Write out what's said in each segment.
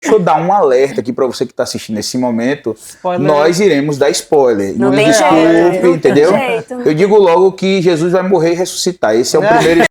Deixa eu dar um alerta aqui para você que está assistindo nesse momento. Spoiler. Nós iremos dar spoiler. Não Me tem desculpe, jeito, não tem entendeu? jeito. Eu digo logo que Jesus vai morrer e ressuscitar. Esse é o primeiro.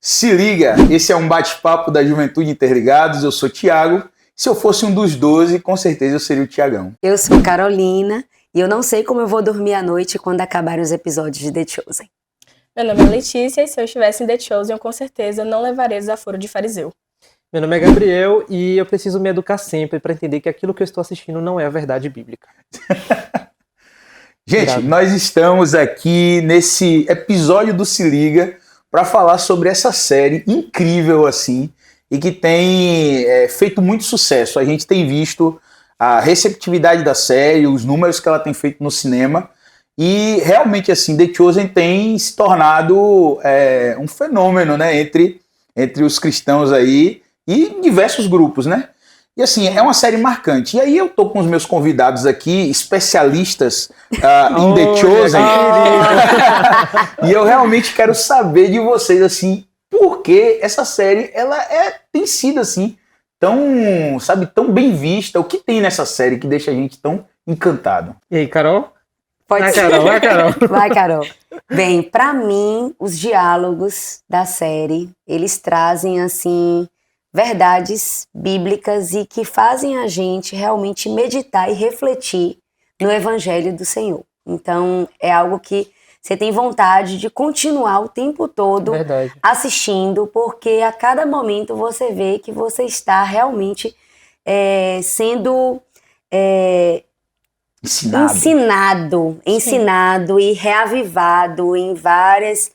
Se liga, esse é um bate-papo da Juventude Interligados, eu sou Tiago. Se eu fosse um dos 12, com certeza eu seria o Tiagão. Eu sou Carolina e eu não sei como eu vou dormir à noite quando acabarem os episódios de The Chosen. Meu nome é Letícia e se eu estivesse em The Chosen, eu com certeza não levaria desaforo de fariseu. Meu nome é Gabriel e eu preciso me educar sempre para entender que aquilo que eu estou assistindo não é a verdade bíblica. Gente, nós estamos aqui nesse episódio do Se Liga para falar sobre essa série incrível assim e que tem feito muito sucesso. A gente tem visto a receptividade da série, os números que ela tem feito no cinema e realmente assim The Chosen tem se tornado um fenômeno, né, entre os cristãos aí e diversos grupos, né? E assim, é uma série marcante. E aí eu tô com os meus convidados aqui, especialistas em The Chosen. E eu realmente quero saber de vocês, assim, por que essa série, ela tem sido, assim, tão bem vista. O que tem nessa série que deixa a gente tão encantado? E aí, Carol? Pode ser. Vai, Carol. Vai, Carol. Bem, pra mim, os diálogos da série, eles trazem, assim, verdades bíblicas e que fazem a gente realmente meditar e refletir no Evangelho do Senhor. Então, é algo que você tem vontade de continuar o tempo todo assistindo, porque a cada momento você vê que você está realmente sendo ensinado e reavivado em várias...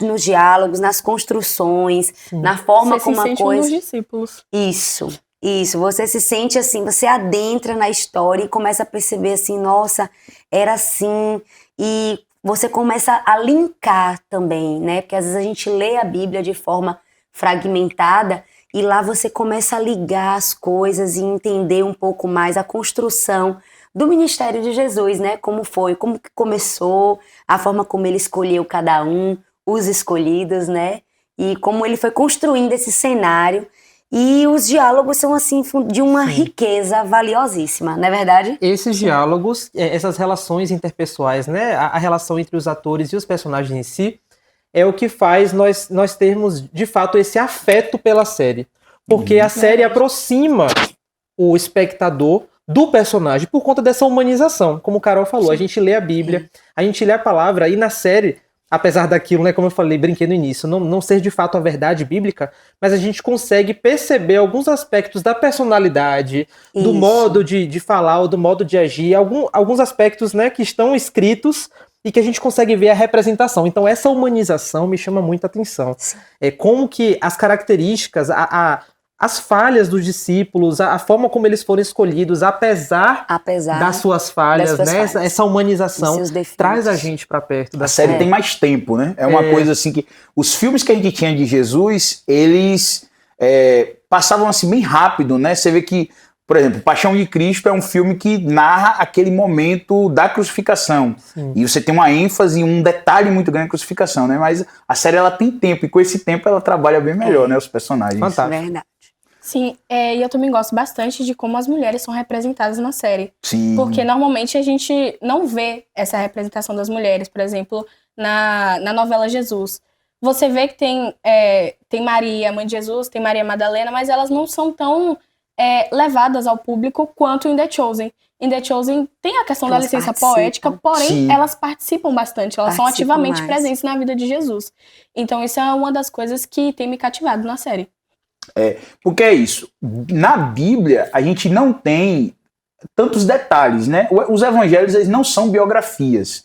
nos diálogos, nas construções, na forma como a coisa... Você se sente um dos discípulos. Isso. Você se sente assim, você adentra na história e começa a perceber assim, nossa, era assim. E você começa a linkar também, né? Porque às vezes a gente lê a Bíblia de forma fragmentada e lá você começa a ligar as coisas e entender um pouco mais a construção do ministério de Jesus, né? Como foi, como que começou, a forma como ele escolheu cada um, os escolhidos, né? E como ele foi construindo esse cenário. E os diálogos são, assim, de uma riqueza valiosíssima, não é verdade? Esses diálogos, essas relações interpessoais, né? A relação entre os atores e os personagens em si, é o que faz nós termos, de fato, esse afeto pela série. Porque a série aproxima o espectador do personagem por conta dessa humanização, como o Carol falou. A gente lê a Bíblia, a gente lê a palavra e na série, apesar daquilo, né, como eu falei, brinquei no início, não ser de fato a verdade bíblica, mas a gente consegue perceber alguns aspectos da personalidade, do modo de falar ou do modo de agir, alguns aspectos, né, que estão escritos e que a gente consegue ver a representação. Então essa humanização me chama muita atenção. Como que as características, as falhas dos discípulos, a forma como eles foram escolhidos, apesar das suas falhas, né? Essa humanização traz a gente para perto da série. Tem mais tempo, né? É uma coisa assim que os filmes que a gente tinha de Jesus, eles passavam assim bem rápido, né? Você vê que, por exemplo, Paixão de Cristo é um filme que narra aquele momento da crucificação. Sim. E você tem uma ênfase e um detalhe muito grande na crucificação, né? Mas a série ela tem tempo e com esse tempo ela trabalha bem melhor, né? Os personagens. Fantástico. Verdade. Sim, e eu também gosto bastante de como as mulheres são representadas na série. Sim. Porque normalmente a gente não vê essa representação das mulheres, por exemplo, na novela Jesus. Você vê que tem Maria, mãe de Jesus, tem Maria Madalena, mas elas não são tão levadas ao público quanto em The Chosen. Em The Chosen tem a questão da licença poética, porém elas participam bastante, elas são ativamente presentes na vida de Jesus. Então isso é uma das coisas que tem me cativado na série. Porque é isso, na Bíblia a gente não tem tantos detalhes, né? Os evangelhos eles não são biografias,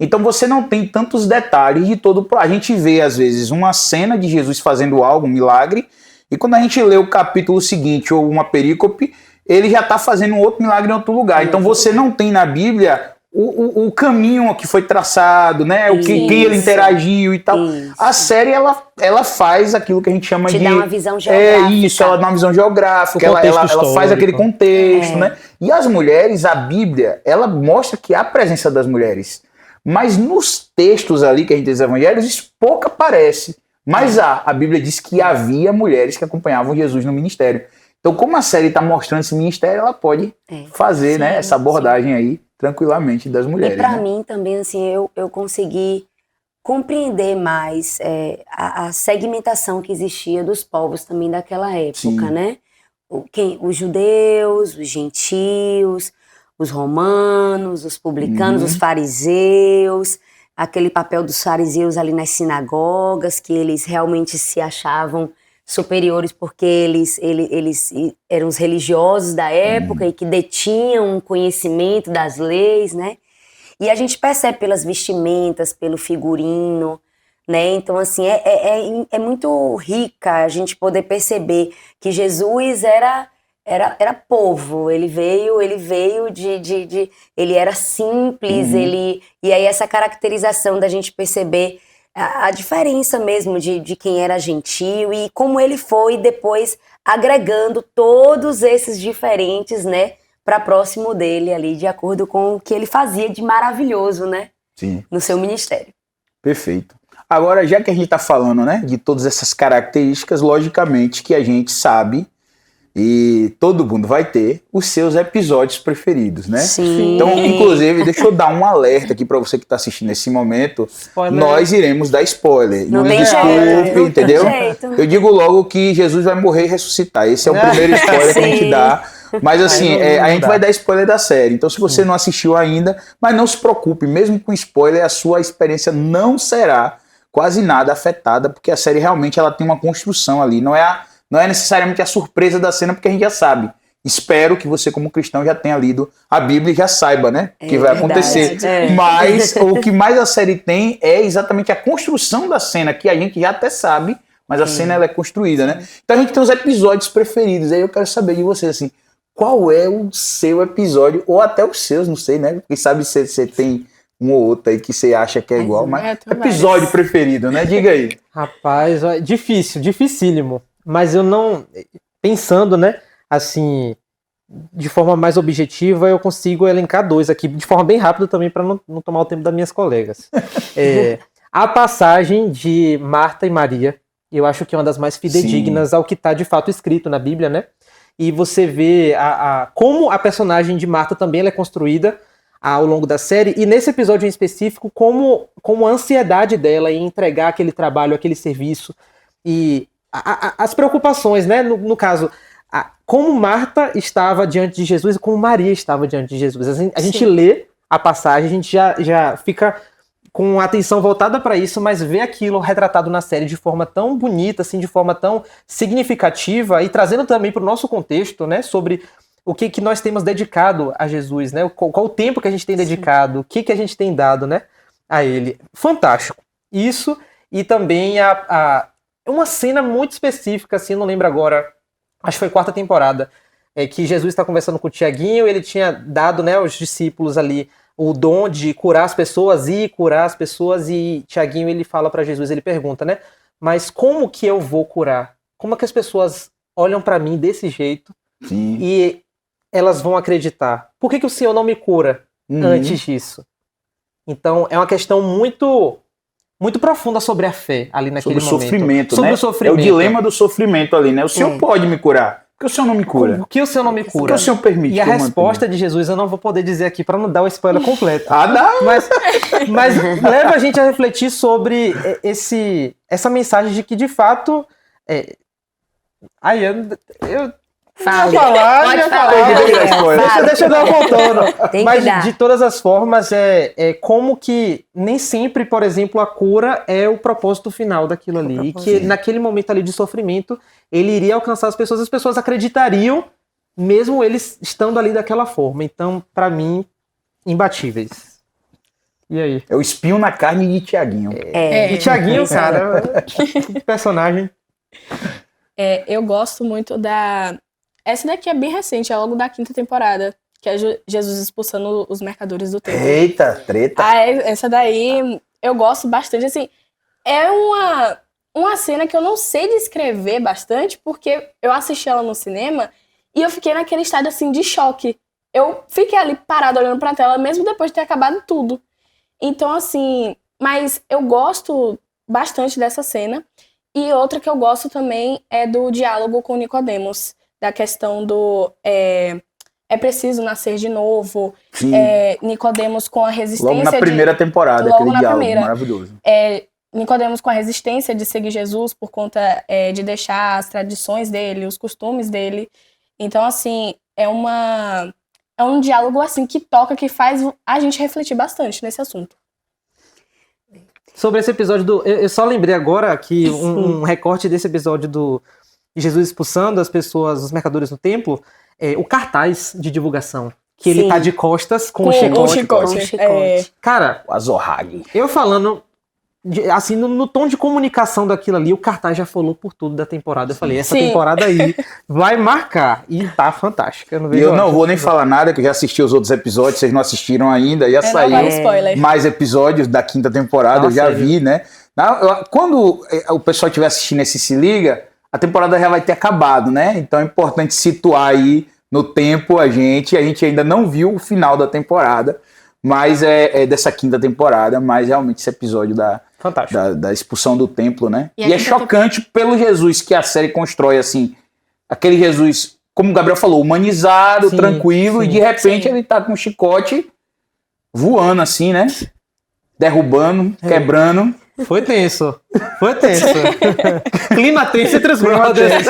então você não tem tantos detalhes de todo. A gente vê às vezes uma cena de Jesus fazendo algo, um milagre, e quando a gente lê o capítulo seguinte ou uma perícope, ele já está fazendo um outro milagre em outro lugar. Então você não tem na Bíblia o caminho que foi traçado, né? O que quem ele interagiu e tal. Isso. A série, ela faz aquilo que a gente chama Te de... dá uma visão geográfica. Isso, ela dá uma visão geográfica, O contexto ela faz histórico. aquele contexto, né? E as mulheres, a Bíblia, ela mostra que há presença das mulheres. Mas nos textos ali que a gente tem dos evangelhos, isso pouco aparece. Mas a Bíblia diz que havia mulheres que acompanhavam Jesus no ministério. Então, como a série está mostrando esse ministério, ela pode fazer, Sim, né, essa abordagem aí tranquilamente das mulheres. E para né? mim também, assim, eu consegui compreender mais a segmentação que existia dos povos também daquela época, Sim. né? Os judeus, os gentios, os romanos, os publicanos, os fariseus, aquele papel dos fariseus ali nas sinagogas, que eles realmente se achavam superiores porque eles eram os religiosos da época e que detinham um conhecimento das leis, né? E a gente percebe pelas vestimentas, pelo figurino, né? Então, assim, é muito rica a gente poder perceber que Jesus era povo, ele veio ele era simples, e aí essa caracterização da gente perceber a diferença mesmo de quem era gentil e como ele foi depois agregando todos esses diferentes, né, para próximo dele ali, de acordo com o que ele fazia de maravilhoso, né, Sim. no seu ministério. Perfeito. Agora, já que a gente está falando, né, de todas essas características, logicamente que a gente sabe e todo mundo vai ter os seus episódios preferidos, né? Sim. Então, inclusive, deixa eu dar um alerta aqui para você que está assistindo nesse momento. Spoiler. Nós iremos dar spoiler. Não Me tem desculpe, jeito, não entendeu? tem jeito. Eu digo logo que Jesus vai morrer e ressuscitar. Esse é o primeiro spoiler que a gente Sim. dá. Mas assim, Aí não a gente dá. vai dar spoiler da série. Então, se você não assistiu ainda, mas não se preocupe, mesmo com spoiler, a sua experiência não será quase nada afetada, porque a série realmente ela tem uma construção ali. Não é necessariamente a surpresa da cena, porque a gente já sabe. Espero que você, como cristão, já tenha lido a Bíblia e já saiba, né? O que vai verdade. acontecer. É. Mas o que mais a série tem é exatamente a construção da cena, que a gente já até sabe, mas a cena ela é construída, né? Então a gente tem os episódios preferidos. Aí eu quero saber de você, assim, qual é o seu episódio, ou até os seus, não sei, né? Quem sabe você tem um ou outro aí que você acha que é igual, mas tenho episódio vários. preferido, né? Diga aí. Rapaz, ó, dificílimo. Mas eu não. Pensando, né? Assim, de forma mais objetiva, eu consigo elencar dois aqui, de forma bem rápida também, para não tomar o tempo das minhas colegas. A passagem de Marta e Maria, eu acho que é uma das mais fidedignas ao que está de fato escrito na Bíblia, né? E você vê como a personagem de Marta também ela é construída ao longo da série, e nesse episódio em específico, como a ansiedade dela em entregar aquele trabalho, aquele serviço, e as preocupações, né? No caso, como Marta estava diante de Jesus e como Maria estava diante de Jesus. A gente lê a passagem, a gente já fica com a atenção voltada para isso, mas vê aquilo retratado na série de forma tão bonita, assim, de forma tão significativa, e trazendo também para o nosso contexto, né, sobre o que nós temos dedicado a Jesus, né, qual o tempo que a gente tem dedicado, o que a gente tem dado, né, a ele. Fantástico. Isso, e também uma cena muito específica, assim, não lembro agora, acho que foi 4ª temporada, que Jesus está conversando com o Tiaguinho, ele tinha dado, né, aos discípulos ali o dom de curar as pessoas, e Tiaguinho ele fala para Jesus, ele pergunta, né, mas como que eu vou curar? Como é que as pessoas olham para mim desse jeito e elas vão acreditar? Por que o Senhor não me cura antes disso? Então é uma questão muito muito profunda sobre a fé ali naquele sobre momento. Sofrimento, sobre né? o sofrimento. É o dilema do sofrimento ali, né? O Senhor pode me curar. Por que o Senhor não me cura? Por que o Senhor não me Por cura? que o Senhor permite? E a que eu resposta de Jesus eu não vou poder dizer aqui para não dar o spoiler completo. dá. Mas leva a gente a refletir sobre essa mensagem de que, de fato... eu Fale. Pode falar. Deixa eu dar um contorno. Tem que Mas, dar. de todas as formas, como que nem sempre, por exemplo, a cura é o propósito final daquilo ali. E que naquele momento ali de sofrimento, ele iria alcançar as pessoas acreditariam, mesmo eles estando ali daquela forma. Então, pra mim, imbatíveis. E aí? É o espinho na carne de Tiaguinho. E Tiaguinho, cara, que personagem. Eu gosto muito Essa daqui é bem recente, é logo da 5ª temporada, que é Jesus expulsando os mercadores do templo. Eita, treta. Essa daí eu gosto bastante, assim, é uma cena que eu não sei descrever bastante, porque eu assisti ela no cinema e eu fiquei naquele estado, assim, de choque. Eu fiquei ali parada olhando pra tela, mesmo depois de ter acabado tudo. Então, assim, mas eu gosto bastante dessa cena. E outra que eu gosto também é do diálogo com Nicodemos, da questão do é preciso nascer de novo, Sim. Nicodemos com a resistência Logo na primeira temporada, logo aquele na diálogo primeira. maravilhoso. Nicodemos com a resistência de seguir Jesus por conta de deixar as tradições dele, os costumes dele. Então, assim, é um diálogo assim que toca, que faz a gente refletir bastante nesse assunto. Sobre esse episódio eu só lembrei agora que um recorte desse episódio de Jesus expulsando as pessoas, os mercadores no templo, o cartaz de divulgação. Que ele tá de costas com o chicote. Com o chicote. Cara, O Azorrague. eu falando, assim, no tom de comunicação daquilo ali, o cartaz já falou por tudo da temporada. Eu falei, essa temporada aí vai marcar. E tá fantástica. E eu não vou nem falar nada, que eu já assisti os outros episódios, vocês não assistiram ainda, já saiu mais episódios da 5ª temporada, eu já vi, né? Quando o pessoal estiver assistindo esse Se Liga, a temporada já vai ter acabado, né? Então é importante situar aí no tempo a gente ainda não viu o final da temporada, mas é dessa 5ª temporada, mas realmente esse episódio da expulsão do templo, né? E é chocante pelo Jesus que a série constrói, assim, aquele Jesus, como o Gabriel falou, humanizado, tranquilo, e de repente ele tá com um chicote voando assim, né? Derrubando, quebrando. Foi tenso. Clima tenso entre os brothers.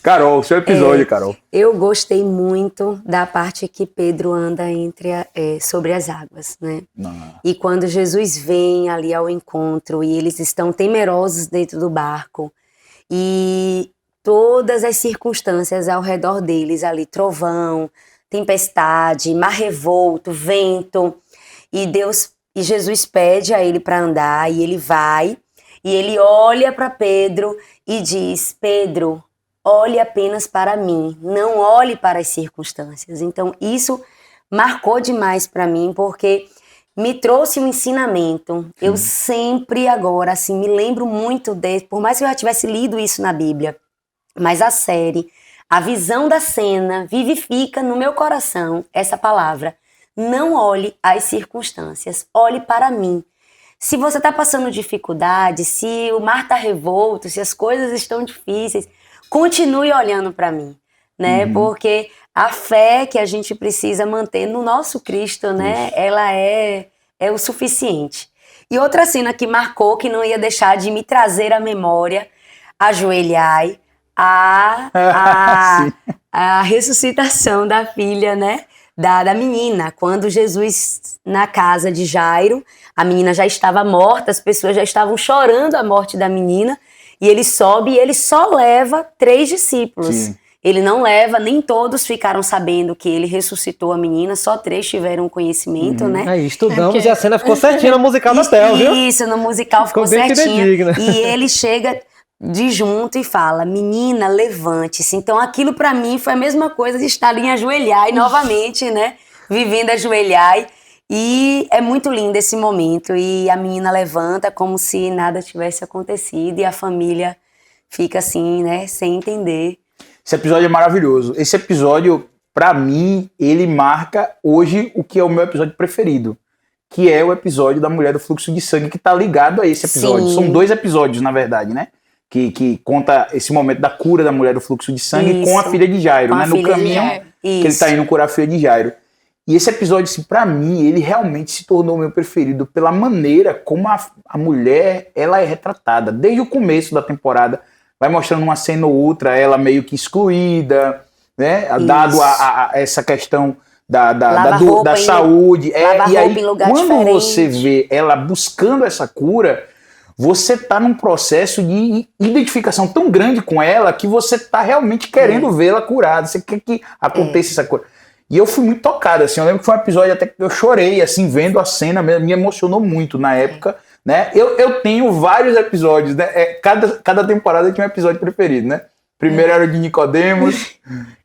Carol, seu episódio, Carol. Eu gostei muito da parte que Pedro anda sobre as águas, né? E quando Jesus vem ali ao encontro e eles estão temerosos dentro do barco e todas as circunstâncias ao redor deles ali, trovão, tempestade, mar revolto, vento, e Jesus pede a ele para andar e ele vai e ele olha para Pedro e diz: Pedro, olhe apenas para mim, não olhe para as circunstâncias. Então isso marcou demais para mim, porque me trouxe um ensinamento. Eu sempre agora, assim, me lembro muito por mais que eu já tivesse lido isso na Bíblia, mas a série, a visão da cena vivifica no meu coração essa palavra: não olhe as circunstâncias, olhe para mim. Se você está passando dificuldade, se o mar está revolto, se as coisas estão difíceis, continue olhando para mim, né? Porque a fé que a gente precisa manter no nosso Cristo, né? Ela é o suficiente. E outra cena que marcou, que não ia deixar de me trazer à memória: ajoelhai, a ressuscitação da filha, né? Da menina, quando Jesus, na casa de Jairo, a menina já estava morta, as pessoas já estavam chorando a morte da menina, e ele sobe e ele só leva 3 discípulos. Sim. Ele não leva, nem todos ficaram sabendo que ele ressuscitou a menina, só 3 tiveram conhecimento, né? Aí, estudamos e a cena ficou certinha no musical da Tel, viu? Isso, no musical ficou certinho. E ele chega de junto e fala: menina, levante-se. Então aquilo pra mim foi a mesma coisa de estar em ajoelhar e novamente, né? Vivendo ajoelhar. E é muito lindo esse momento. E a menina levanta como se nada tivesse acontecido e a família fica assim, né? Sem entender. Esse episódio é maravilhoso. Esse episódio, pra mim, ele marca hoje o que é o meu episódio preferido, que é o episódio da mulher do fluxo de sangue, que tá ligado a esse episódio. Sim. São 2 episódios, na verdade, né? Que conta esse momento da cura da mulher do fluxo de sangue com a filha de Jairo, né? No caminho que ele tá indo curar a filha de Jairo. E esse episódio, assim, pra mim, ele realmente se tornou o meu preferido pela maneira como a mulher, ela é retratada. Desde o começo da temporada, vai mostrando uma cena ou outra, ela meio que excluída, né? Dado a essa questão da saúde. E aí, quando você vê ela buscando essa cura, você tá num processo de identificação tão grande com ela que você tá realmente querendo vê-la curada, você quer que aconteça essa cura. E eu fui muito tocado, assim, eu lembro que foi um episódio até que eu chorei, assim, vendo a cena, me emocionou muito na época, né? Eu tenho vários episódios, né? Cada temporada tinha um episódio preferido, né? Primeiro era o de Nicodemos,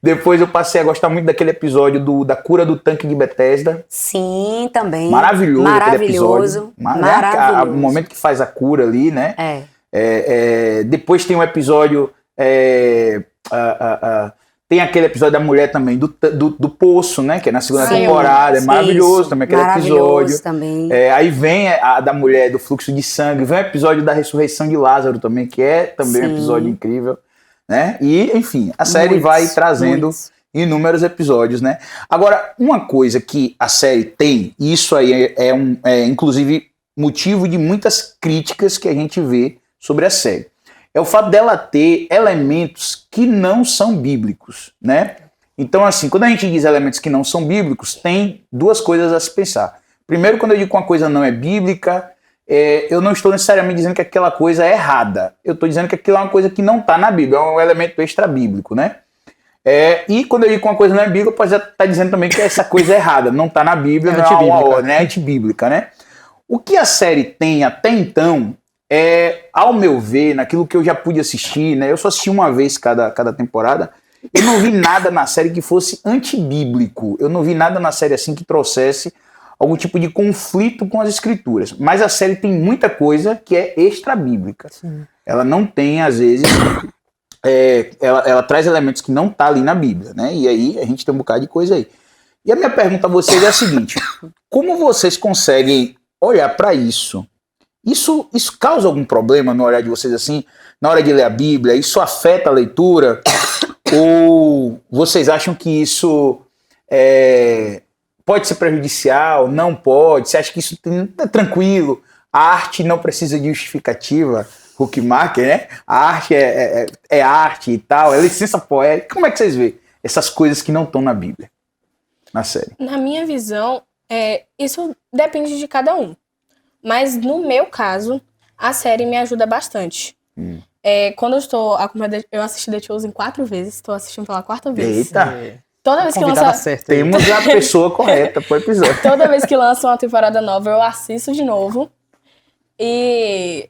depois eu passei a gostar muito daquele episódio da cura do tanque de Betesda. Sim, também. Maravilhoso aquele episódio. Maravilhoso. O momento que faz a cura ali, né? Depois tem um episódio... tem aquele episódio da mulher também, do Poço, né? Que é na segunda temporada. É maravilhoso também aquele episódio. Também. Aí vem a da mulher do fluxo de sangue. Vem o episódio da ressurreição de Lázaro também, que é também um episódio incrível. Né? E, enfim, a série vai trazendo inúmeros episódios, né? Agora, uma coisa que a série tem, e isso aí é inclusive motivo de muitas críticas que a gente vê sobre a série, é o fato dela ter elementos que não são bíblicos, né? Então, assim, quando a gente diz elementos que não são bíblicos, tem duas coisas a se pensar. Primeiro, quando eu digo que uma coisa não é bíblica, eu não estou necessariamente dizendo que aquela coisa é errada. Eu estou dizendo que aquilo é uma coisa que não está na Bíblia, é um elemento extra-bíblico, né? E quando eu digo que uma coisa não é bíblica, eu posso estar dizendo também que essa coisa é errada, não está na Bíblia, não é uma ordem, é antibíblica, né? O que a série tem até então ao meu ver, naquilo que eu já pude assistir, né? Eu só assisti uma vez cada temporada, eu não vi nada na série que fosse antibíblico, eu não vi nada na série assim que trouxesse algum tipo de conflito com as escrituras. Mas a série tem muita coisa que é extra-bíblica. Ela não tem, às vezes... ela traz elementos que não tá ali na Bíblia, né? E aí a gente tem um bocado de coisa aí. E a minha pergunta a vocês é a seguinte: como vocês conseguem olhar para isso? Isso causa algum problema no olhar de vocês assim, na hora de ler a Bíblia? Isso afeta a leitura? Ou vocês acham que isso pode ser prejudicial? Não pode? Você acha que isso é tranquilo? A arte não precisa de justificativa? Huckmacher, né? A arte é arte e tal, é licença poética. Como é que vocês veem essas coisas que não estão na Bíblia, na série? Na minha visão, isso depende de cada um. Mas no meu caso, a série me ajuda bastante. Quando eu estou acompanhando, eu assisti The Chosen 4 vezes, estou assistindo pela 4ª vez. Eita! Toda vez que lança... Temos a pessoa correta pro episódio. Toda vez que lança uma temporada nova, eu assisto de novo. E...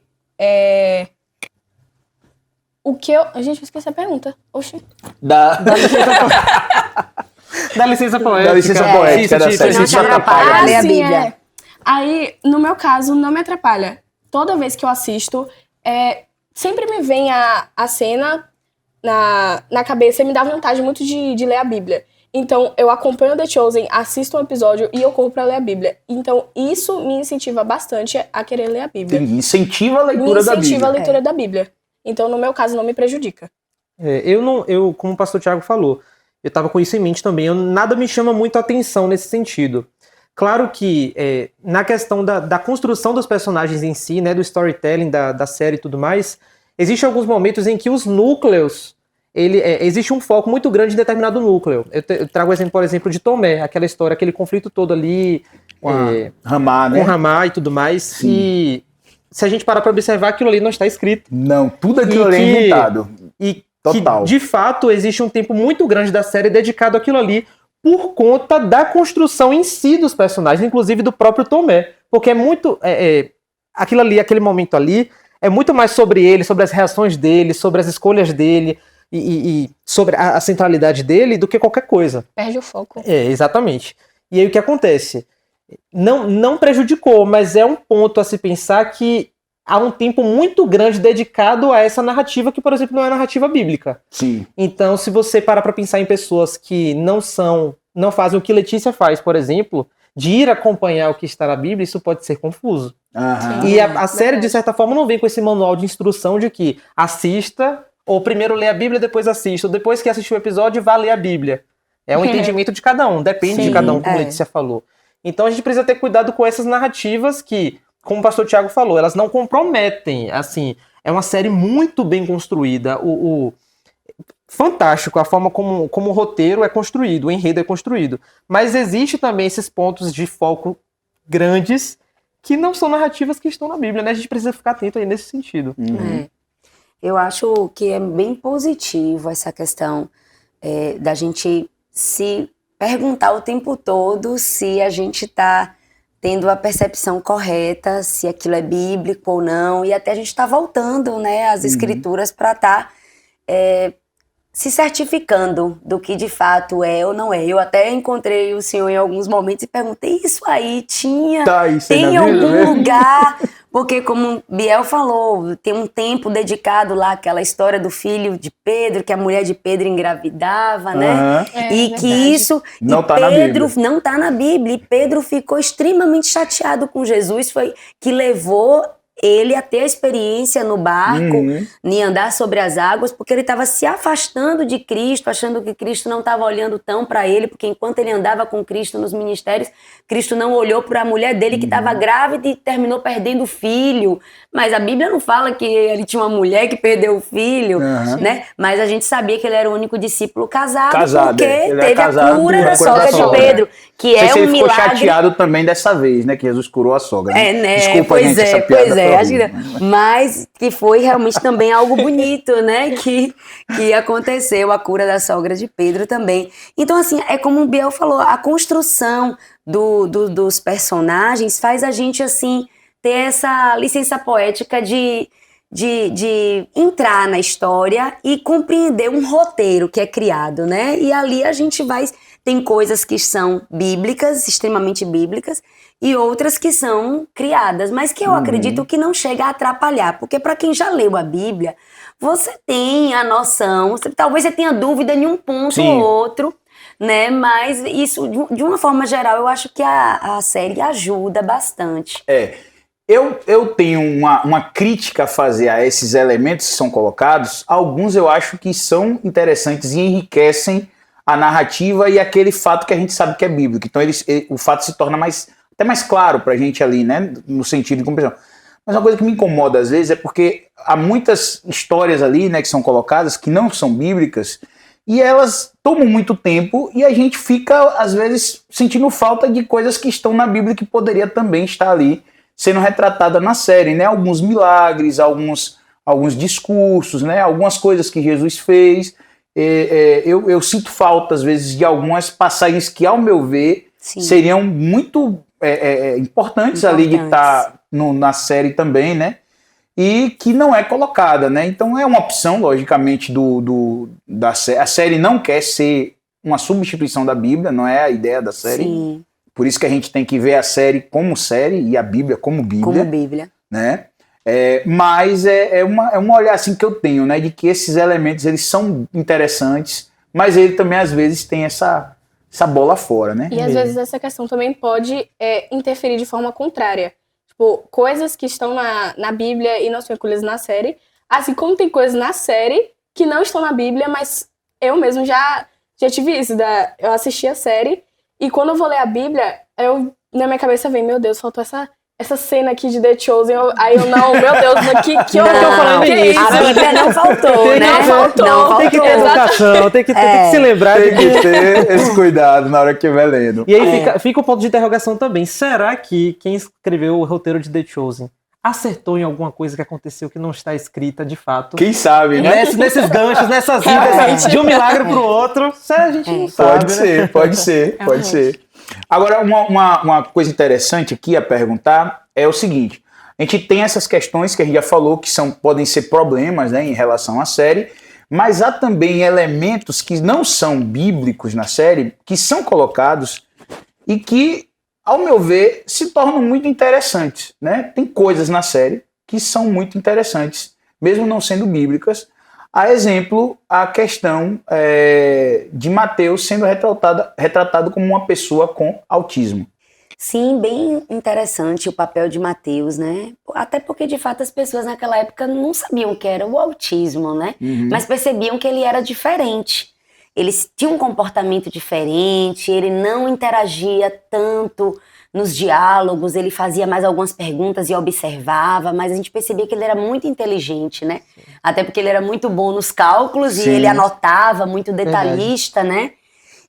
o que eu... Gente, eu esqueci a pergunta. Oxi. Da licença poética. Da licença poética da série. Não te atrapalha ler a Bíblia. Aí, no meu caso, não me atrapalha. Toda vez que eu assisto, sempre me vem a cena na cabeça e me dá vontade muito de ler a Bíblia. Então, eu acompanho The Chosen, assisto um episódio e eu corro pra ler a Bíblia. Então, isso me incentiva bastante a querer ler a Bíblia. Incentiva a leitura da Bíblia. Incentiva a leitura da Bíblia. Então, no meu caso, não me prejudica. Eu, como o pastor Thiago falou, eu estava com isso em mente também. Nada me chama muito a atenção nesse sentido. Claro que na questão da construção dos personagens em si, né, do storytelling da série e tudo mais, existem alguns momentos em que os núcleos, existe um foco muito grande em determinado núcleo. Eu trago o exemplo, por exemplo, de Tomé, aquela história, aquele conflito todo ali com Ramá, né? Com Ramá e tudo mais. Sim. E se a gente parar para observar, aquilo ali não está escrito. Não, tudo aquilo ali é inventado. Total. Que, de fato, existe um tempo muito grande da série dedicado àquilo ali, por conta da construção em si dos personagens, inclusive do próprio Tomé. Porque é muito... aquilo ali, aquele momento ali, é muito mais sobre ele, sobre as reações dele, sobre as escolhas dele e sobre a centralidade dele do que qualquer coisa. Perde o foco. Exatamente. E aí o que acontece? Não prejudicou, mas é um ponto a se pensar que há um tempo muito grande dedicado a essa narrativa que, por exemplo, não é a narrativa bíblica. Sim. Então, se você parar para pensar em pessoas que não fazem o que Letícia faz, por exemplo, de ir acompanhar o que está na Bíblia, isso pode ser confuso. Uhum. E a série, de certa forma, não vem com esse manual de instrução de que assista, ou primeiro lê a Bíblia, depois assista, ou depois que assistiu o episódio, vá ler a Bíblia. É um entendimento de cada um, depende de cada um, como Letícia falou. Então a gente precisa ter cuidado com essas narrativas que, como o pastor Thiago falou, elas não comprometem. Assim, é uma série muito bem construída. Fantástico a forma como o roteiro é construído, o enredo é construído. Mas existe também esses pontos de foco grandes que não são narrativas que estão na Bíblia, né? A gente precisa ficar atento aí nesse sentido. Uhum. Eu acho que é bem positivo essa questão da gente se perguntar o tempo todo se a gente está tendo a percepção correta, se aquilo é bíblico ou não, e até a gente está voltando, né, às escrituras para estar se certificando do que de fato é ou não é. Eu até encontrei o senhor em alguns momentos e perguntei, isso aí tinha, tem algum lugar? Porque como Biel falou, tem um tempo dedicado lá àquela história do filho de Pedro, que a mulher de Pedro engravidava, né? E que isso, não tá Pedro na Bíblia. não tá na Bíblia, e Pedro ficou extremamente chateado com Jesus, foi que levou ele a ter a experiência no barco, em andar sobre as águas, porque ele estava se afastando de Cristo, achando que Cristo não estava olhando tão para ele, porque enquanto ele andava com Cristo nos ministérios, Cristo não olhou para a mulher dele que estava grávida e terminou perdendo o filho. Mas a Bíblia não fala que ele tinha uma mulher que perdeu o filho, né? Mas a gente sabia que ele era o único discípulo casado porque teve a cura da sogra de Pedro, que é um milagre. Ele ficou chateado também dessa vez, né? Que Jesus curou a sogra. Né? Desculpa, pois gente, é, essa piada. Mas que foi realmente também algo bonito, né? Que aconteceu, a cura da sogra de Pedro também. Então, assim, é como o Biel falou, a construção dos personagens faz a gente, assim, ter essa licença poética de entrar na história e compreender um roteiro que é criado, né? E ali a gente vai... Tem coisas que são bíblicas, extremamente bíblicas, e outras que são criadas, mas que eu acredito que não chega a atrapalhar, porque para quem já leu a Bíblia, você tem a noção, talvez você tenha dúvida em um ponto ou outro, né? Mas isso, de uma forma geral, eu acho que a série ajuda bastante. Eu tenho uma crítica a fazer a esses elementos que são colocados. Alguns eu acho que são interessantes e enriquecem a narrativa e aquele fato que a gente sabe que é bíblico. Então o fato se torna até mais claro pra gente ali, né? No sentido de compreensão. Mas uma coisa que me incomoda às vezes é porque há muitas histórias ali, né, que são colocadas, que não são bíblicas, e elas tomam muito tempo e a gente fica, às vezes, sentindo falta de coisas que estão na Bíblia que poderia também estar ali sendo retratada na série, né? Alguns milagres, alguns discursos, né? Algumas coisas que Jesus fez. Eu sinto falta, às vezes, de algumas passagens que, ao meu ver, seriam muito importantes ali de estar na série também, né? E que não é colocada, né? Então é uma opção, logicamente, da série. A série não quer ser uma substituição da Bíblia, não é a ideia da série. Sim. Por isso que a gente tem que ver a série como série e a Bíblia como Bíblia. Como Bíblia. Né? Mas é um olhar assim que eu tenho, né? De que esses elementos, eles são interessantes, mas ele também, às vezes, tem essa bola fora, né? E, às vezes, essa questão também pode interferir de forma contrária. Tipo, coisas que estão na Bíblia e não são incluídas na série, assim como tem coisas na série que não estão na Bíblia, mas eu mesmo já tive isso. Eu assisti a série e quando eu vou ler a Bíblia, na minha cabeça vem, meu Deus, faltou essa cena aqui de The Chosen, aí eu não, meu Deus, que horror, que é isso? A Bíblia não faltou, né? Não faltou. Tem que ter educação, tem que se lembrar. Tem que ter esse cuidado na hora que estiver lendo. E aí fica o ponto de interrogação também. Será que quem escreveu o roteiro de The Chosen acertou em alguma coisa que aconteceu que não está escrita de fato? Quem sabe, né? Nesses ganchos, nessas idas, de um milagre pro outro, a gente não sabe. Pode ser. Agora, uma coisa interessante aqui a perguntar é o seguinte: a gente tem essas questões que a gente já falou que podem ser problemas, né, em relação à série, mas há também elementos que não são bíblicos na série, que são colocados e que, ao meu ver, se tornam muito interessantes, né? Tem coisas na série que são muito interessantes, mesmo não sendo bíblicas. A exemplo, a questão de Mateus sendo retratado como uma pessoa com autismo. Sim, bem interessante o papel de Mateus, né? Até porque, de fato, as pessoas naquela época não sabiam o que era o autismo, né? Mas percebiam que ele era diferente. Ele tinha um comportamento diferente, ele não interagia tanto nos diálogos, ele fazia mais algumas perguntas e observava, mas a gente percebia que ele era muito inteligente, né? Até porque ele era muito bom nos cálculos e ele anotava, muito detalhista, né?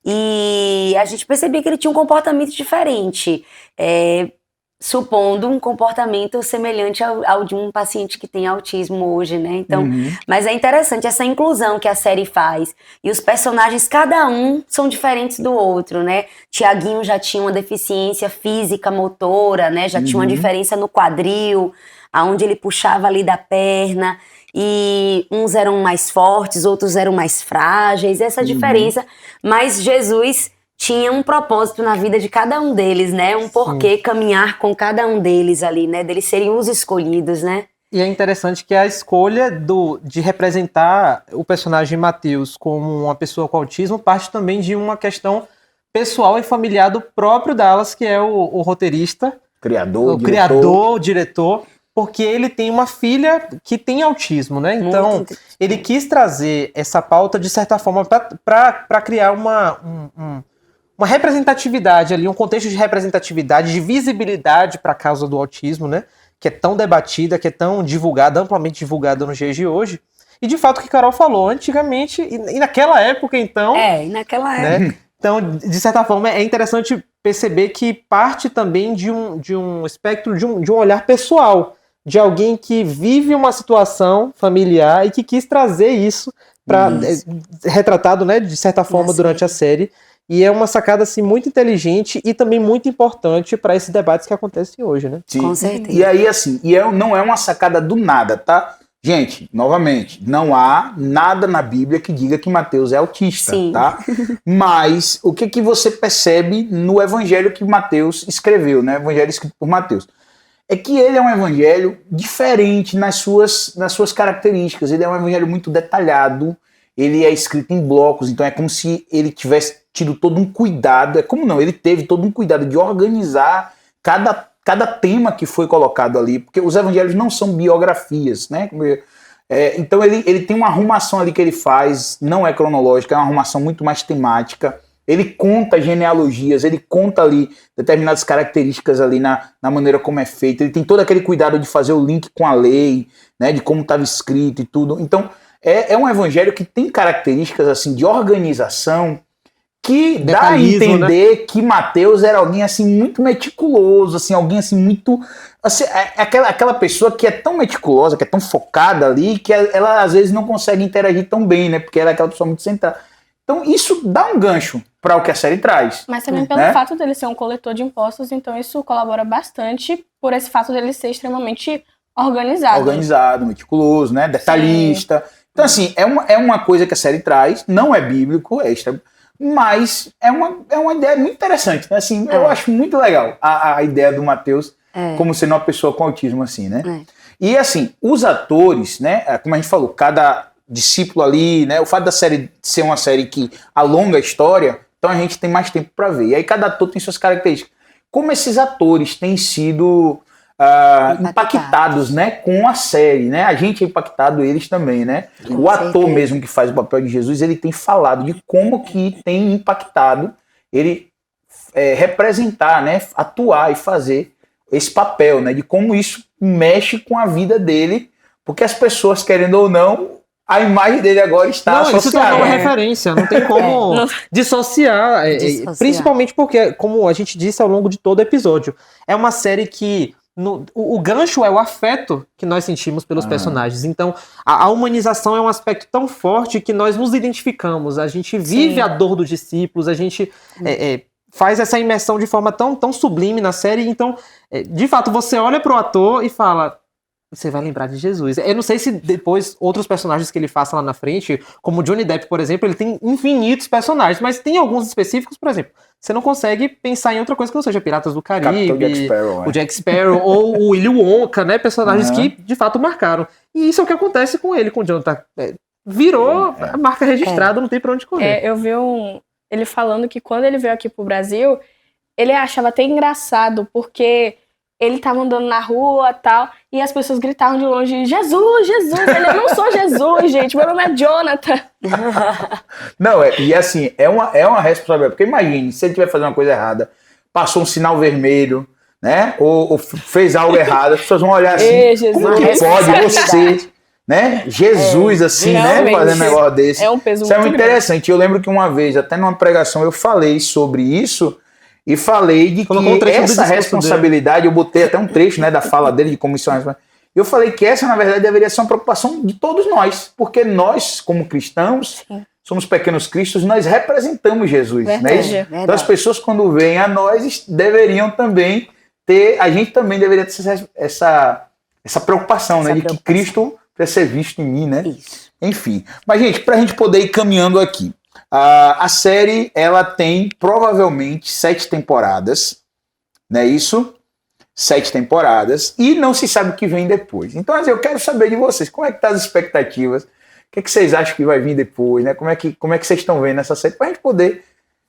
E a gente percebia que ele tinha um comportamento diferente, supondo um comportamento semelhante ao de um paciente que tem autismo hoje, né? Então, mas é interessante essa inclusão que a série faz. E os personagens, cada um, são diferentes do outro, né? Tiaguinho já tinha uma deficiência física, motora, né? Já tinha uma diferença no quadril, aonde ele puxava ali da perna. e uns eram mais fortes, outros eram mais frágeis, essa diferença, mas Jesus tinha um propósito na vida de cada um deles, né? Um porquê caminhar com cada um deles ali, né? Deles serem os escolhidos, né? E é interessante que a escolha de representar o personagem Mateus como uma pessoa com autismo parte também de uma questão pessoal e familiar do próprio Dallas, que é o roteirista, o diretor, porque ele tem uma filha que tem autismo, né? Então, ele quis trazer essa pauta, de certa forma, para criar uma representatividade ali, um contexto de representatividade, de visibilidade para a causa do autismo, né? Que é tão debatida, que é tão divulgada, amplamente divulgada nos dias de hoje. E, de fato, o que Carol falou, antigamente, e naquela época, então... naquela época. Né? Então, de certa forma, é interessante perceber que parte também de um espectro, de um olhar pessoal, de alguém que vive uma situação familiar e que quis trazer isso para retratado, né, de certa forma, durante a série. E é uma sacada assim, muito inteligente e também muito importante para esses debates que acontecem hoje, né? Sim. Com certeza. E aí, assim, não é uma sacada do nada, tá? Gente, novamente, não há nada na Bíblia que diga que Mateus é autista, tá? Mas o que você percebe no evangelho que Mateus escreveu, né? Evangelho escrito por Mateus. É que ele é um evangelho diferente nas suas características. Ele é um evangelho muito detalhado, ele é escrito em blocos, então é como se ele tivesse tido todo um cuidado, ele teve todo um cuidado de organizar cada tema que foi colocado ali, porque os evangelhos não são biografias, né? Então ele tem uma arrumação ali que ele faz, não é cronológica, é uma arrumação muito mais temática. Ele conta genealogias, ele conta ali determinadas características ali na maneira como é feito. Ele tem todo aquele cuidado de fazer o link com a lei, né, de como estava escrito e tudo. Então, é um evangelho que tem características assim de organização que dá a entender, né, que Mateus era alguém assim muito meticuloso, assim, alguém assim muito... Assim, aquela pessoa que é tão meticulosa, que é tão focada ali, que ela às vezes não consegue interagir tão bem, né, porque ela é aquela pessoa muito centrada. Então isso dá um gancho para o que a série traz. Mas também pelo fato dele ser um coletor de impostos, então isso colabora bastante por esse fato dele ser extremamente organizado. Organizado, meticuloso, né? Detalhista. Sim. Então assim, é uma coisa que a série traz, não é bíblico, é extra, mas é uma ideia muito interessante, né? Assim, eu acho muito legal a ideia do Mateus como sendo uma pessoa com autismo, assim, né? E assim, os atores, né? Como a gente falou, cada discípulo ali, né? O fato da série ser uma série que alonga a história, então a gente tem mais tempo para ver. E aí cada ator tem suas características. Como esses atores têm sido impactados, né, com a série, né? A gente é impactado, eles também, né? O ator mesmo que faz o papel de Jesus, ele tem falado de como que tem impactado ele representar, né? Atuar e fazer esse papel, né? De como isso mexe com a vida dele, porque as pessoas, querendo ou não, a imagem dele agora está associada. Isso é uma referência, não tem como dissociar, principalmente porque, como a gente disse ao longo de todo o episódio, é uma série que o gancho é o afeto que nós sentimos pelos personagens. Então, a humanização é um aspecto tão forte que nós nos identificamos, a gente vive a dor dos discípulos, a gente faz essa imersão de forma tão sublime na série. Então, de fato, você olha pro ator e fala... Você vai lembrar de Jesus. Eu não sei se depois outros personagens que ele faça lá na frente, como Johnny Depp, por exemplo, ele tem infinitos personagens, mas tem alguns específicos, por exemplo, você não consegue pensar em outra coisa que não seja Piratas do Caribe, Jack Sparrow, o Jack Sparrow ou o Willy Wonka, né? Personagens que de fato marcaram. E isso é o que acontece com ele, com o Jonathan. Virou a marca registrada, não tem pra onde correr. Eu vi ele falando que quando ele veio aqui pro Brasil, ele achava até engraçado, porque ele tava andando na rua e tal, e as pessoas gritavam de longe, Jesus, Jesus, eu não sou Jesus, gente, meu nome é Jonathan. Não, e assim, é uma responsabilidade, porque imagine, se ele tiver fazendo uma coisa errada, passou um sinal vermelho, né, ou fez algo errado, as pessoas vão olhar assim, Jesus, como que pode você, né, Jesus assim, né, fazendo um negócio desse. É um peso isso muito é muito interessante. Eu lembro que uma vez, até numa pregação, eu falei sobre isso, e falei de que essa responsabilidade, eu botei até um trecho, né, da fala dele de comissões. Eu falei que essa, na verdade, deveria ser uma preocupação de todos nós, porque nós, como cristãos, somos pequenos cristos, nós representamos Jesus. Verdade, né? Então as pessoas, quando veem a nós, deveriam também ter, a gente também deveria ter essa preocupação, né, de que Cristo precisa ser visto em mim, né? Isso. Enfim. Mas, gente, pra gente poder ir caminhando aqui. A série, ela tem provavelmente 7 temporadas, não é isso? 7 temporadas, e não se sabe o que vem depois. Então, assim, eu quero saber de vocês, como é que tá as expectativas? O que é que vocês acham que vai vir depois, né? Como é que vocês estão vendo essa série? Pra gente poder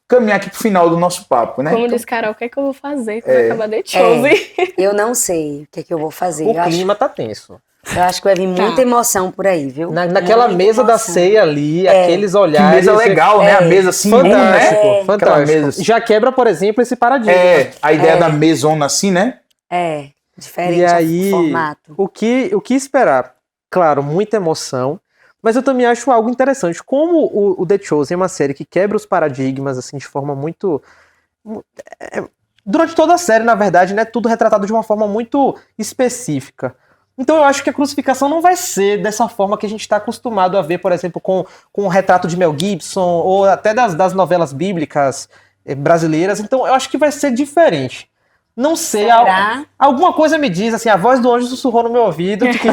caminhar aqui pro final do nosso papo, né? Como Então, diz Carol, o que é que eu vou fazer quando acabar The Chosen? Eu não sei o que é que eu vou fazer. O Eu acho, clima tá tenso. eu acho que vai vir muita emoção por aí, viu? Naquela Muita mesa da emoção. ceia ali, aqueles que olhares. mesa legal, né? A mesa assim, Fantástico, né? fantástico. Aquela mesa assim. Já quebra, por exemplo, esse paradigma. A ideia da mesona assim, né? Diferente E aí, o formato. o que esperar? Claro, muita emoção, mas eu também acho algo interessante. Como o The Chosen é uma série que quebra os paradigmas assim de forma muito... Durante toda a série, na verdade, né, tudo retratado de uma forma muito específica. Então eu acho que a crucificação não vai ser dessa forma que a gente está acostumado a ver, por exemplo, com o retrato de Mel Gibson, ou até das novelas bíblicas brasileiras. Então eu acho que vai ser diferente. Não sei, Será? alguma coisa me diz, assim, a voz do anjo sussurrou no meu ouvido, de que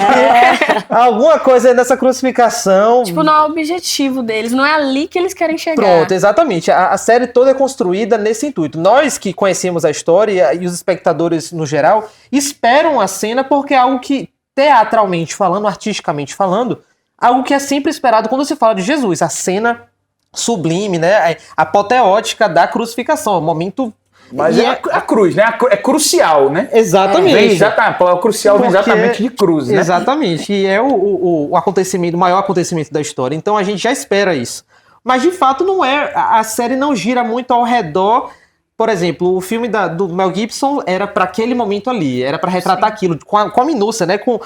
alguma coisa nessa crucificação... Tipo, não é o objetivo deles, não é ali que eles querem chegar. Pronto, exatamente. A série toda é construída nesse intuito. Nós que conhecemos a história e os espectadores no geral esperam a cena porque é algo que, teatralmente falando, artisticamente falando, algo que é sempre esperado quando se fala de Jesus. A cena sublime, né? Apoteótica da crucificação. O momento... Mas E é a cruz, né? É crucial, né? Exatamente. A palavra crucial vem Porque- exatamente de cruz, né? Exatamente. E é o acontecimento, o maior acontecimento da história. Então a gente já espera isso. Mas de fato não é. A série não gira muito ao redor. Por exemplo, o filme do Mel Gibson era para aquele momento ali. Era para retratar aquilo com a minúcia, né? Com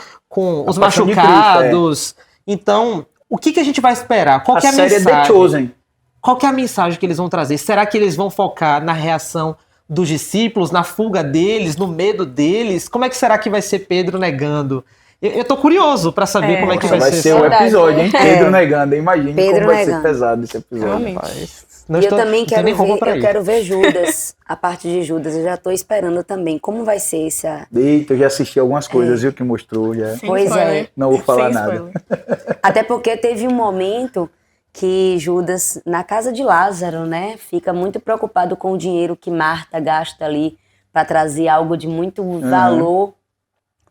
os A Paixão de Cristo, machucados. Então, o que a gente vai esperar? Qual A que é a série é mensagem? The Chosen. Qual que é a mensagem que eles vão trazer? Será que eles vão focar na reação dos discípulos, na fuga deles, no medo deles? Como é que será que vai ser Pedro negando? Eu tô curioso pra saber como é que Nossa, vai vai ser. ser o Verdade. episódio, hein? Pedro negando. Imagine Pedro como vai ser negando. pesado esse episódio. Realmente. Rapaz, não E eu estou- também não tenho nem roupa pra ir. quero ver Judas, a parte de Judas. Eu já tô esperando também. Como vai ser essa... Eita, eu já assisti algumas coisas, viu, que mostrou. Já. Sem Pois spoiler. é. Não vou falar Sem nada. spoiler. Até porque teve um momento que Judas, na casa de Lázaro, né, fica muito preocupado com o dinheiro que Marta gasta ali para trazer algo de muito valor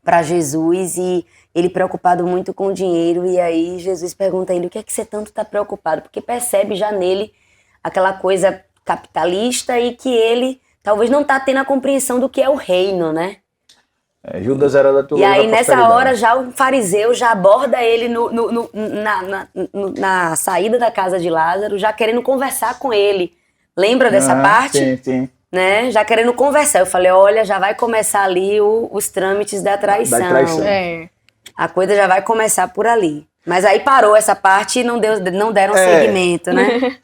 para Jesus, e ele preocupado muito com o dinheiro. E aí Jesus pergunta a ele: o que é que você tanto está preocupado? Porque percebe já nele aquela coisa capitalista e que ele talvez não está tendo a compreensão do que é o reino, né? Judas era da tua E aí, nessa prosperidade. hora, já o fariseu já aborda ele na saída da casa de Lázaro, já querendo conversar com ele. Lembra dessa parte? Sim, sim. Né? Já querendo conversar. Eu falei, olha, já vai começar ali os trâmites da traição. Da traição. É. A coisa já vai começar por ali. Mas aí parou essa parte e não deram seguimento, né?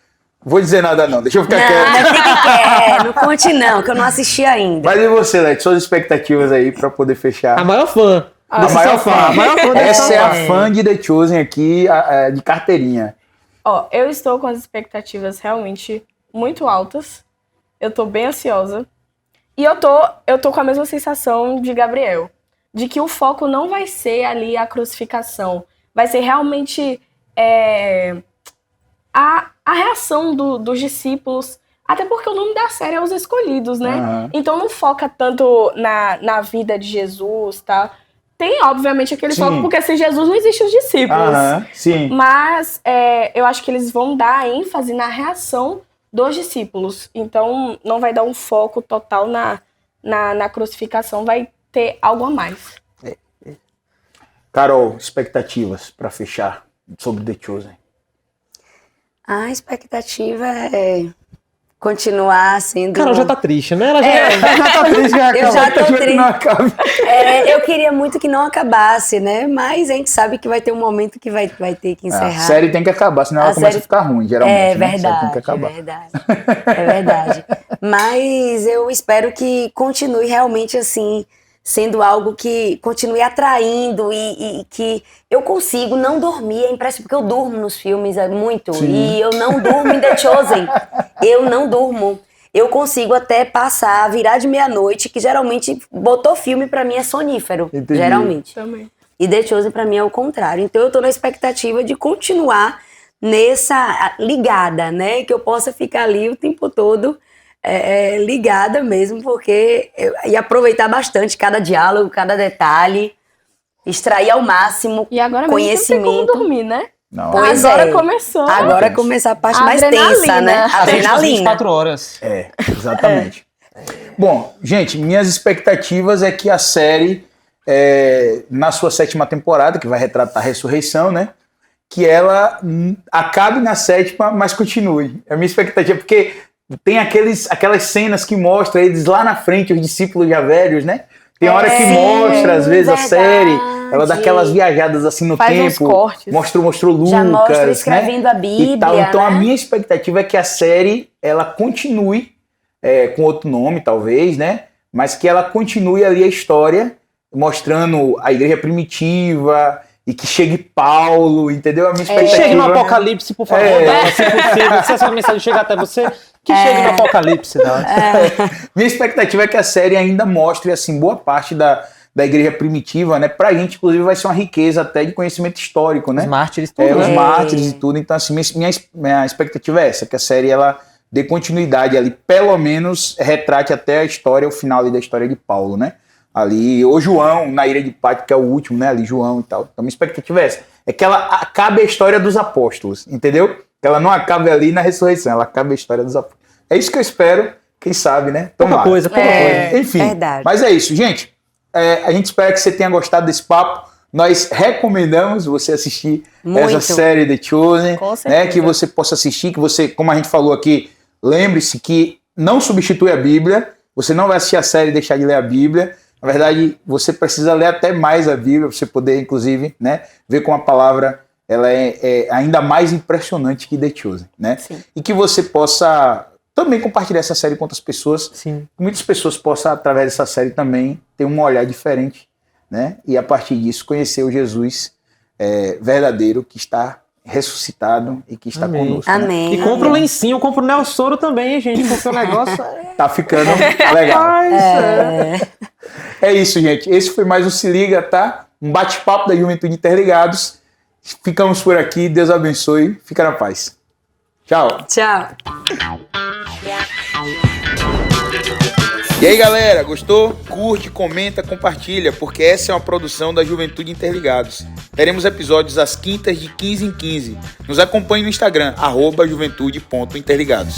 Vou dizer nada não, deixa eu ficar quieto. Não, fique quieto, não conte não, que eu não assisti ainda. Mas e você, Leti, suas expectativas aí pra poder fechar? A maior fã. A desse maior sofá. fã. A maior fã desse Essa é sofá. a fã de The Chosen aqui, de carteirinha. Ó, eu estou com as expectativas realmente muito altas. Eu tô bem ansiosa. E eu tô com a mesma sensação de Gabriel. De que o foco não vai ser ali a crucificação. Vai ser realmente a reação dos discípulos. Até porque o nome da série é Os Escolhidos, né? Aham. Então não foca tanto na vida de Jesus, tá? Tem, obviamente, aquele Sim. foco, porque sem Jesus não existem os discípulos. Aham, sim. Mas eu acho que eles vão dar ênfase na reação dos discípulos. Então, não vai dar um foco total na crucificação, vai ter algo a mais. Carol, expectativas pra fechar sobre The Chosen. A expectativa é continuar sendo... Carol já tá triste, né? Ela já tá triste. Eu já tô Expectativa que triste. não acabe. Eu queria muito que não acabasse, né? Mas a gente sabe que vai ter um momento que vai ter que A encerrar. série tem que acabar, senão ela A começa série- a ficar ruim, geralmente. É né? A série verdade, tem que acabar. é verdade. É verdade. Mas eu espero que continue realmente assim, sendo algo que continue atraindo e que eu consigo não dormir. É impressionante, porque eu durmo nos filmes muito. Sim. E eu não durmo em The Chosen. Eu não durmo. Eu consigo até virar de meia-noite, que geralmente botou filme pra mim é sonífero. Entendi. Geralmente. Também. E The Chosen pra mim é o contrário. Então eu tô na expectativa de continuar nessa ligada, né? Que eu possa ficar ali o tempo todo ligada mesmo, porque e aproveitar bastante cada diálogo, cada detalhe, extrair ao máximo E agora mesmo conhecimento. não tem como dormir, né? Não, Pois Agora é. começou. Agora começar a parte mais Adrenalina. tensa, né? Assiste às Adrenalina. 24 horas. exatamente. Bom, gente, minhas expectativas é que a série, na sua 7ª temporada, que vai retratar a ressurreição, né? Que ela acabe na 7ª, mas continue. É a minha expectativa, porque tem aquelas cenas que mostram eles lá na frente, os discípulos já velhos, né? Tem hora que mostra, às vezes, verdade. a série, ela dá aquelas viajadas assim no Faz uns tempo, cortes. mostrou Lucas, Já mostra né? escrevendo a Bíblia, E tal. Então né? a minha expectativa é que a série, ela continue, com outro nome talvez, né? Mas que ela continue ali a história, mostrando a igreja primitiva, e que chegue Paulo, entendeu? A minha expectativa... Chegue no Apocalipse, por favor, Dala, se possível. Se essa mensagem chegar até você, que chegue no Apocalipse, Dala. Minha expectativa é que a série ainda mostre, assim, boa parte da igreja primitiva, né? Pra gente, inclusive, vai ser uma riqueza até de conhecimento histórico, né? Os mártires, tudo, Os né? mártires e tudo. Então, assim, minha expectativa é essa, que a série, ela dê continuidade ali, pelo menos retrate até a história, o final ali da história de Paulo, né? Ali, ou João, na Ilha de Pátio, que é o último, né? Ali, João e tal. Então, minha expectativa é essa. É que ela acabe a história dos apóstolos, entendeu? Que ela não acabe ali na ressurreição, ela acabe a história dos apóstolos. É isso que eu espero, quem sabe, né? Pouca coisa. Enfim, verdade. mas é isso, gente. A gente espera que você tenha gostado desse papo. Nós recomendamos você assistir Muito. essa série The Chosen, Com né? certeza. Que você possa assistir, que você, como a gente falou aqui, lembre-se que não substitui a Bíblia. Você não vai assistir a série e deixar de ler a Bíblia. Na verdade, você precisa ler até mais a Bíblia, para você poder, inclusive, né, ver como a palavra ela é ainda mais impressionante que The Chosen, né? Sim. E que você possa também compartilhar essa série com outras pessoas. Sim. Que muitas pessoas possam, através dessa série, também ter um olhar diferente, né? E a partir disso, conhecer o Jesus verdadeiro que está ressuscitado e que está Amém. conosco. Né? Amém. E compra o lencinho, compra o Nelsoro também, hein, gente, porque o negócio Tá ficando legal. É isso, gente. Esse foi mais um Se Liga, tá? Um bate-papo da Juventude Interligados. Ficamos por aqui. Deus abençoe. Fica na paz. Tchau. Tchau. E aí, galera, gostou? Curte, comenta, compartilha, porque essa é uma produção da Juventude Interligados. Teremos episódios às quintas de 15 em 15. Nos acompanhe no Instagram, @juventude.interligados.